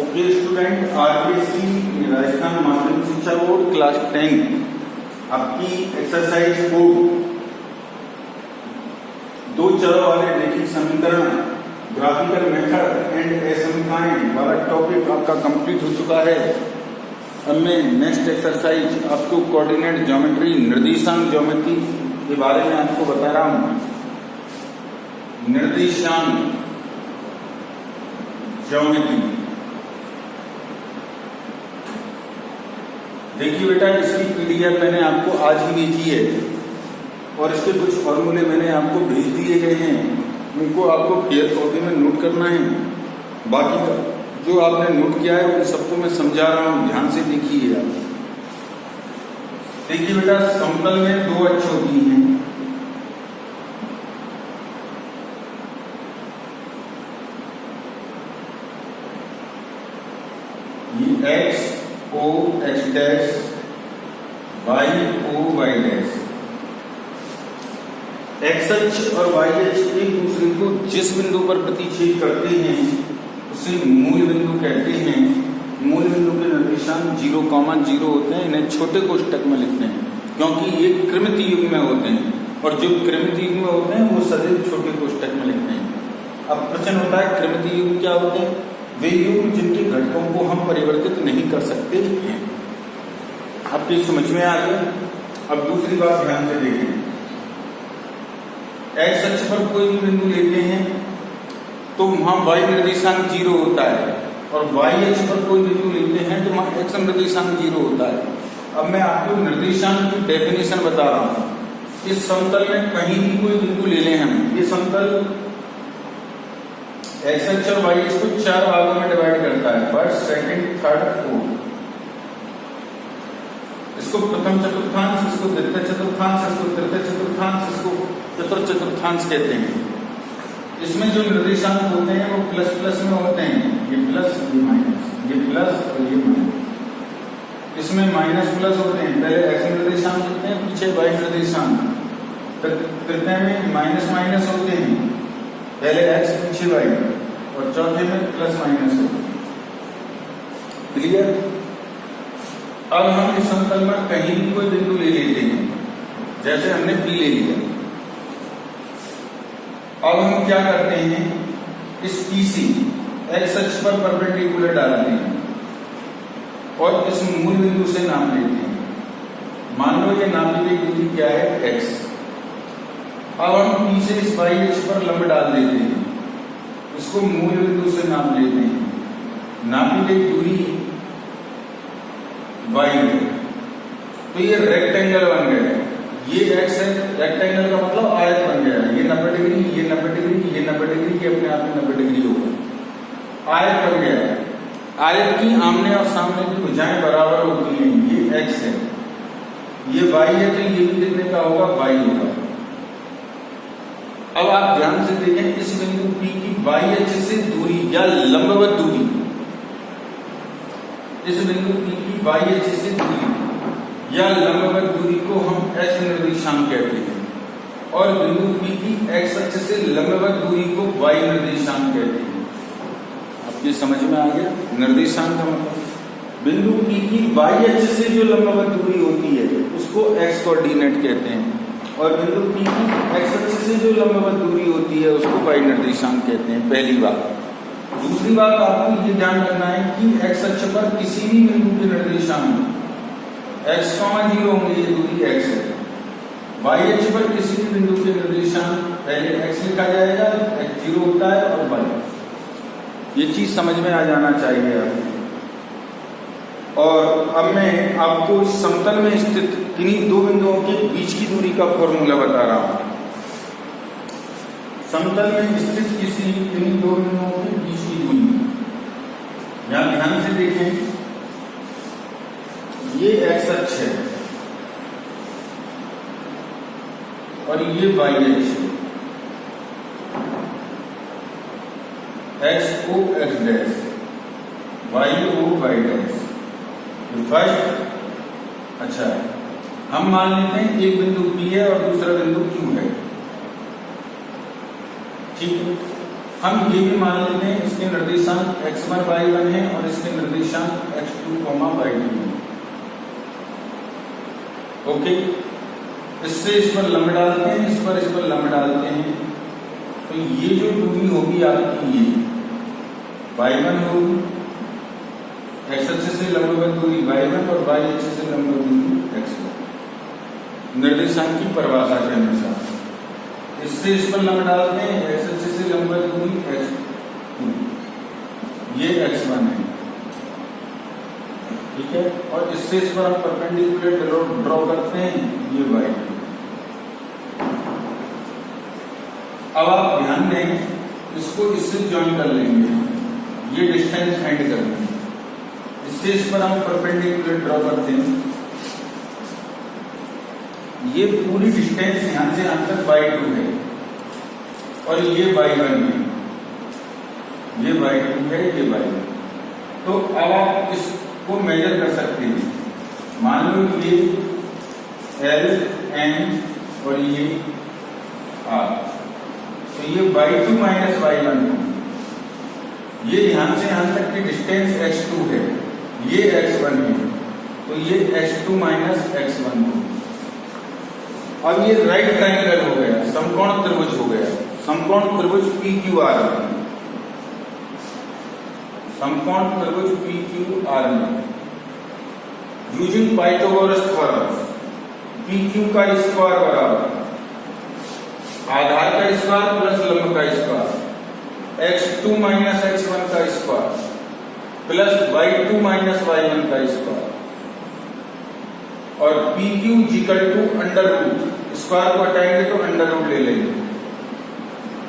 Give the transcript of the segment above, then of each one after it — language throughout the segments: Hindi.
ओके स्टूडेंट, आरबीएससी राजस्थान माध्यमिक शिक्षा बोर्ड क्लास 10 आपकी एक्सरसाइज को दो चरों वाले रैखिक समीकरण ग्राफिकल मेथड एंड असमीकरण वाला टॉपिक आपका कंप्लीट हो चुका है। अब मैं नेक्स्ट एक्सरसाइज आपको कोऑर्डिनेट ज्योमेट्री निर्देशांक ज्योमेट्री के बारे में आपको बता रहा हूं। निर्देशांक ज्योमेट्री देखिए बेटा, इसकी पीडीएफ मैंने आपको आज ही भेजी है और इसके कुछ फॉर्मूले मैंने आपको भेज दिए गए हैं। उनको आपको फेयर कॉपी में नोट करना है। बाकी का जो आपने नोट किया है उन सबको मैं समझा रहा हूं, ध्यान से देखिए आप। देखिए बेटा, समतल में दो अक्ष होती हैं। ये X O X dash, Y O Y dash. X अक्ष और वाई अक्ष एक दूसरे को जिस बिंदु पर प्रतिच्छेद करते हैं उसे मूल बिंदु कहते हैं। मूल बिंदु के निर्देशांक 0,0 होते हैं। इन्हें छोटे कोष्ठक में लिखते हैं क्योंकि ये कृमित युग में होते हैं और जो कृमित युग में होते हैं वो सदैव छोटे कोष्ठक में लिखते हैं। अब प्रश्न होता है कृमित युग क्या होते हैं? वे युग जिनके घटकों को हम परिवर्तित नहीं कर सकते हैं। आपकी समझ में आ गया। अब दूसरी बात ध्यान से देखें। एक्स अक्ष पर कोई भी बिंदु लेते हैं तो वहां वाई निर्देशांक 0 होता है और वाई अक्ष पर कोई बिंदु लेते हैं तो वहां एक्स निर्देशांक 0 होता है। अब मैं आपको निर्देशांक की डेफिनेशन बता रहा हूं। इस समतल में कहीं भी कोई बिंदु ले लें हम, ये समतल एक्स अक्ष और वाई अक्ष को 4 भागों में डिवाइड करता है, फर्स्ट, सेकंड, थर्ड, फोर्थ। इसको प्रथम चतुर्थांश, इसको द्वितीय चतुर्थांश, इसको तृतीय चतुर्थांश, इसको चतुर्थ चतुर्थांश कहते हैं। इसमें जो निर्देशांक होते हैं वो प्लस प्लस में होते हैं। ये प्लस, ये माइनस, ये प्लस और ये माइनस। इसमें माइनस प्लस होते हैं। पहले एक्स निर्देशांक लिखते हैं, पीछे वाई निर्देशांक। तृतीय में माइनस माइनस होते हैं, पहले एक्स पीछे वाई, और चौथे में प्लस माइनस होते हैं। क्लियर? अब हम इस समतल में कहीं भी कोई बिंदु ले लेते हैं, जैसे हमने बी ले लिया। अब हम क्या करते हैं, इस पी से एक्स अक्ष पर परपेंडिकुलर डालते हैं और इस मूल बिंदु से नाप लेते हैं। मान लो ये नापी गई दूरी क्या है, एक्स। अब हम पी से इस वाई अक्ष पर लंब डाल देते हैं, इसको मूल बिंदु से नाप लेते हैं। नापी गई दूरी वाई है तो ये रेक्टेंगल बन गया। ये एक्स है, रेक्टेंगल का मतलब आयत बन गया। ये 90 डिग्री, ये 90 डिग्री, ये 90 डिग्री, ये अपने आप में 90 डिग्री होगा। आयत बन गया। आयत की आमने और सामने की भुजाएं बराबर होती हैं। ये एक्स है, ये वाई है, तो ये भी कितने का होगा, वाई होगा। अब आप ध्यान से देखें, इस बिंदु P की वाई अक्ष से दूरी या लंबवत दूरी, इस बिंदु P की वाई अक्ष से दूरी या लंबवत दूरी को हम एक्स निर्देशांक कहते हैं और बिंदु P की एक्स अक्ष से लंबवत दूरी को वाई निर्देशांक कहते हैं। आपकी समझ में आ गया? निर्देशांक का मतलब बिंदु P की वाई अक्ष से जो लंबवत दूरी होती है उसको एक्स कोऑर्डिनेट कहते हैं और बिंदु P की एक्स अक्ष से जो लंबवत दूरी होती है उसको वाई निर्देशांक कहते हैं। पहली बात। दूसरी बात, आपको ये ध्यान रखना है कि एक्स अक्ष पर किसी भी बिंदु के निर्देशांक x, 0 होंगे, ये दूरी x है। वाई अक्ष पर किसी भी बिंदु के निर्देशांक पहले x लिखा जाएगा, x 0 होता है और y। ये चीज समझ में आ जाना चाहिए आपको। और अब मैं आपको समतल में स्थित किन्हीं दो बिंदुओं के बीच की दूरी का फॉर्मूला बता रहा हूं। समतल में स्थित किन्हीं दो बिंदुओं के बीच की दूरी, यहां ध्यान से देखें। ये एक्स अक्ष है और ये वाई अक्ष है। X O X dash, Y O Y dash. First, अच्छा, हम मान लेते हैं एक बिंदु P है और दूसरा बिंदु Q है, ठीक है। हम ये भी मान लेते हैं इसके निर्देशांक x1 y1 है और इसके निर्देशांक x2 y2 है। ओके, इससे इस पर लंब डालते हैं, इस पर लंब डालते हैं, तो ये जो दूरी होगी आपकी ये y1 होगी, x अक्ष से लंबवत दूरी y1 और y अक्ष से लंबवत दूरी x1 निर्देशांक की परिभाषा के अनुसार। इससे इस पर लंब डालते हैं, x अक्ष से लंबवत दूरी x2, ये x1 है, ठीक है, और इससे इस पर हम परपेंडिकुलर ड्रॉ करते हैं, ये y2। अब आप ध्यान दें, इसको इससे ज्वाइन कर लेंगे, ये डिस्टेंस फाइंड करते हैं, इससे इस पर हम परपेंडिकुलर ड्रॉ करते हैं, ये पूरी डिस्टेंस यहां से यहां तक y2 है और ये y1 है, ये y2 है, ये y1। तो अब आप इसको मेजर कर सकते हैं, मान लो ये L N और ये R, तो ये y2 माइनस y1 है, ये यहां से यहां तक की डिस्टेंस x2 है, ये x1 है, तो ये x2 माइनस x1 है। अब ये राइट ट्रायंगल हो गया, समकोण त्रिभुज हो गया, समकोण त्रिभुज PQR में, समकोण त्रिभुज PQR में यूजिंग पाइथागोरस थ्योरम, PQ का स्क्वायर बराबर आधार का स्क्वायर प्लस लंब का स्क्वायर, x2 माइनस x1 का square plus y2 minus y1 का स्क्वायर, और PQ equal to under root, square को हटाएंगे तो अंडर रूट ले लेंगे,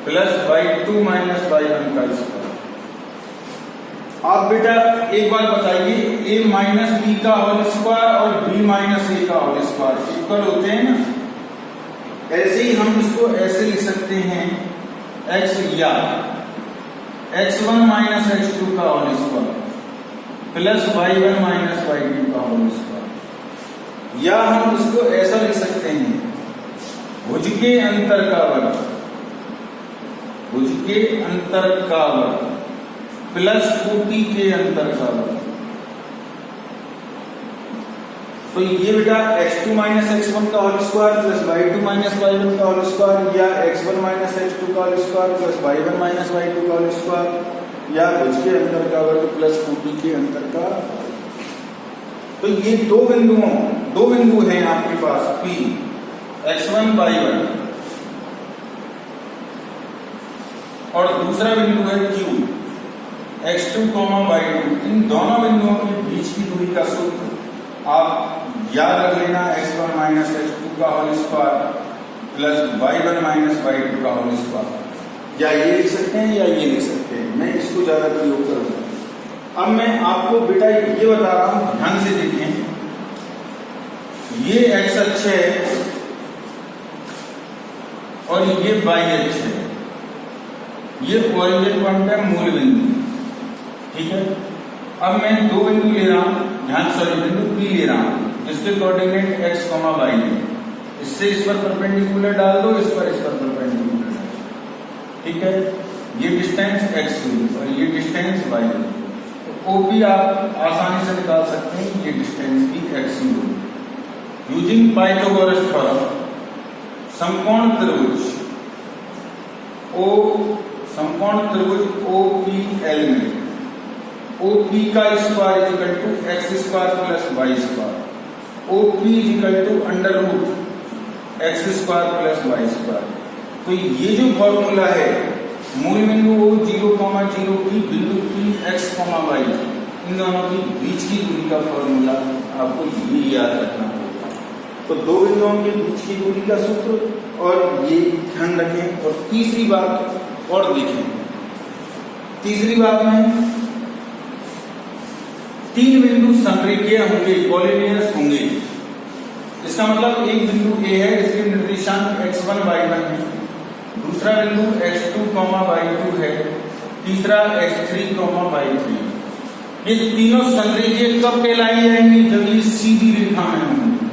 प्लस y2 माइनस y1 का स्क्वायर। आप बेटा एक बात बताइए, a माइनस बी का होल स्क्वायर और b माइनस ए का होल स्क्वायर इक्वल होते हैं ना? ऐसे ही हम इसको ऐसे लिख सकते हैं, x या x1 माइनस x2 का whole square plus y1 minus y2 का होल स्क्वायर, या हम इसको ऐसा लिख सकते हैं, भुज के अंतर का वर्ग, भुज के अंतर का वर्ग प्लस कोटि के अंतर का वर्ग। तो ये बेटा x2 माइनस x1 का whole square plus y2 minus y1 का होल स्क्वायर, या x1 माइनस x2 का whole square plus y1 minus y2 का होल स्क्वायर, या भुज के अंतर का वर्ग प्लस कोटि के अंतर का। तो ये दो बिंदु हैं आपके पास P, x1 y1, और दूसरा बिंदु है Q, x2 y2। इन दोनों बिंदुओं के बीच की दूरी का सूत्र आप याद रख लेना, x1 माइनस x2 का whole square plus y1 minus y2 का होल स्क्वायर, या ये लिख सकते हैं या ये लिख सकते हैं, मैं इसको ज्यादा प्रयोग करूंगा। अब मैं आपको बेटा ये बता रहा हूं, ध्यान से देखें, ये x अक्ष है और ये y अक्ष है, ये ओरिजिन पॉइंट है, मूल बिंदु, ठीक है। अब मैं दो बिंदु ले रहा हूं, बिंदु P ले रहा हूं, जिसके कोऑर्डिनेट x, y है, इससे इस पर परपेंडिकुलर डाल दो, इस पर परपेंडिकुलर डाल दो, ठीक है। ये डिस्टेंस x हुई और ये डिस्टेंस y है, तो OP आप आसानी से निकाल सकते हैं, ये डिस्टेंस भी x हुई। यूजिंग पाइथागोरस थ्योरम, समकोण त्रिभुज OPL में OP का square equal to x square plus y square, OP equal to under root x square plus y square. तो ये जो फॉर्मूला है, मूल बिंदु O 0,0 की बिंदु P x, y, इन दोनों के बीच की दूरी का फॉर्मूला आपको ये याद रखना होगा। तो दो बिंदुओं के बीच की दूरी का सूत्र, और ये ध्यान रखें। और तीसरी बात और देखें, तीसरी बात में तीन बिंदु संरेखीय होंगे, कोलिनियस होंगे। इसका मतलब एक बिंदु A है, इसके निर्देशांक x1 y1 है, दूसरा बिंदु x2 y2 है, तीसरा x3 y3। ये तीनों संरेखीय कब कहलाई जाएंगे? जब ये सीधी रेखा में होंगे।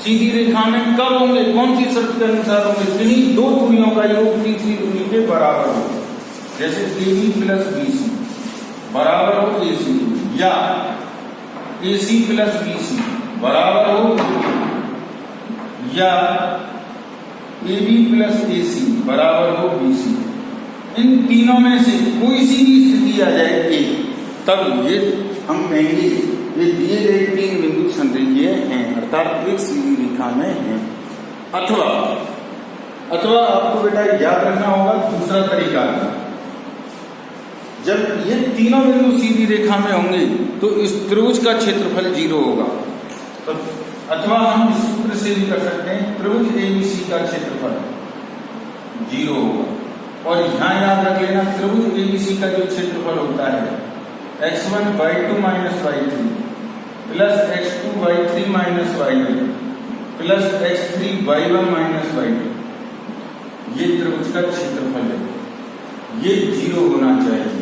सीधी रेखा में कब होंगे? कौन सी शर्त के अनुसार होंगे? किन्हीं दो दूरियों का योग तीसरी दूरी के बराबर होगा। जैसे AB प्लस BC बराबर हो AC, या AC प्लस BC बराबर हो, या AB प्लस AC बराबर हो BC, इन तीनों में से कोई सी भी स्थिति आ जाए A, तब ये हम कहेंगे ये दिए गए तीन बिंदु संरेखीय हैं, अर्थात एक सीधी रेखा में हैं। अथवा आपको बेटा याद रखना होगा दूसरा तरीका, जब ये तीनों बिंदु सीधी रेखा में होंगे तो इस त्रिभुज का क्षेत्रफल 0 होगा। तो अथवा हम इस सूत्र से भी कर सकते हैं, त्रिभुज ABC का क्षेत्रफल 0 होगा। और यहां याद रख लेना, त्रिभुज ABC का जो क्षेत्रफल होता है x1y2 minus y3 plus x2y3 minus y1 plus x3y1 minus y2, ये त्रिभुज का क्षेत्रफल है, ये 0 होना चाहिए।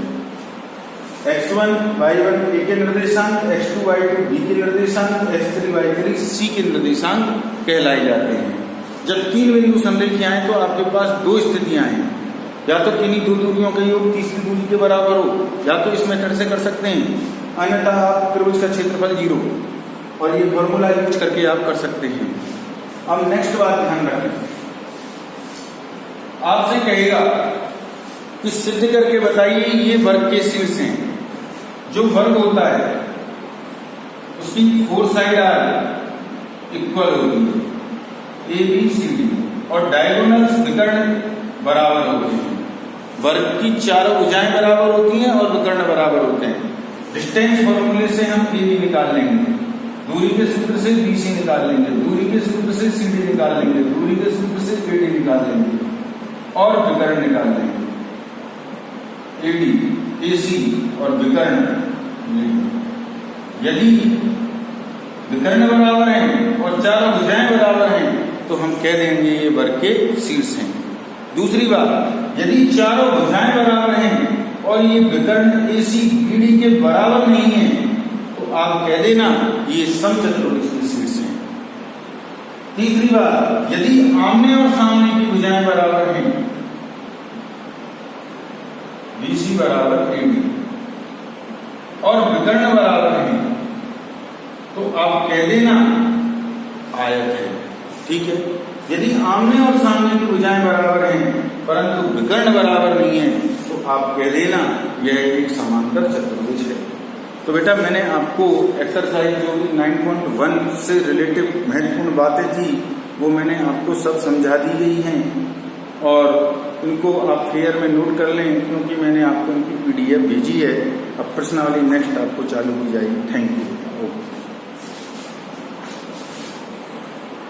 x1 y1 a के निर्देशांक, x2 y2 b के निर्देशांक, x3 y3 c के निर्देशांक कहलाए जाते हैं। जब तीन बिंदु संरेखियां हैं तो आपके पास दो स्थितियां हैं, या तो किन्हीं दो दूरियों का योग तीसरी दूरी के बराबर हो, या तो इस मेथड से कर सकते हैं, अन्यथा आप त्रिभुज का क्षेत्रफल 0 और ये फॉर्मूला यूज करके आप कर सकते हैं। अब नेक्स्ट बात ध्यान रखें, आपसे कहेगा कि सिद्ध करके बताइए ये वर्ग के शीर्ष हैं। जो वर्ग होता है उसकी फोर साइड आर इक्वल होती है, ABCD, और डायगोनल्स विकर्ण बराबर होते हैं। वर्ग की चारों भुजाएं बराबर होती हैं और विकर्ण बराबर होते हैं। डिस्टेंस फॉर्मूले से हम AB निकाल लेंगे, दूरी के सूत्र से BC निकाल लेंगे, दूरी के सूत्र से CD निकाल लेंगे, दूरी के सूत्र से AD निकाल लेंगे और विकर्ण निकाल लेंगे। AD, AC और विकर्ण, यदि विकर्ण बराबर हैं और चारों भुजाएं बराबर हैं तो हम कह देंगे ये वर्ग के शीर्ष हैं। दूसरी बात, यदि चारों भुजाएं बराबर हैं और ये विकर्ण AC BD के बराबर नहीं है तो आप कह देना ये समचतुर्भुज के शीर्ष हैं। तीसरी बात, यदि आमने और सामने की भुजाएं बराबर हैं, BC बराबर AD, और विकर्ण बराबर हैं, तो आप कह देना आयत है। ठीक है, यदि आमने और सामने की भुजाएं बराबर हैं परंतु विकर्ण बराबर नहीं है तो आप कह देना यह एक समांतर चतुर्भुज है। तो बेटा मैंने आपको एक्सरसाइज जो भी 9.1 से रिलेटिव महत्वपूर्ण बातें थी वो मैंने आपको सब समझा दी गई हैं, और इनको आप फेयर में नोट कर लें क्योंकि मैंने आपको इनकी PDF भेजी है। अब प्रश्नावली नेक्स्ट आपको चालू की जाएगी। Thank you. ओके।